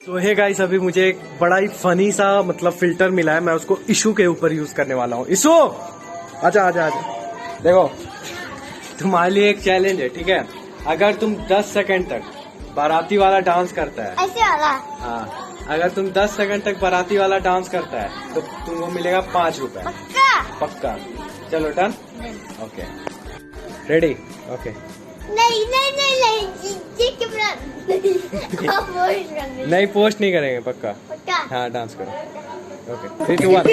तो hey guys, अभी मुझे एक बड़ा ही फनी सा मतलब फिल्टर मिला है। मैं उसको इशू के ऊपर यूज करने वाला हूँ। इशू आजा आजा आजा। देखो, तुम्हारे लिए एक चैलेंज है, ठीक है? अगर तुम 10 सेकंड तक बाराती वाला डांस करता है, ऐसे वाला। हाँ, अगर तुम 10 सेकंड तक बाराती वाला डांस करता है तो तुमको मिलेगा 5 रुपए। पक्का? पक्का। चलो डन। Okay, ready? ओके। नहीं नहीं नहीं नहीं, ये कैमरा आप वॉइस कर दे। नहीं, पोस्ट नहीं करेंगे। पक्का? पक्का। हाँ, डांस करो। ओके, 3 2 1।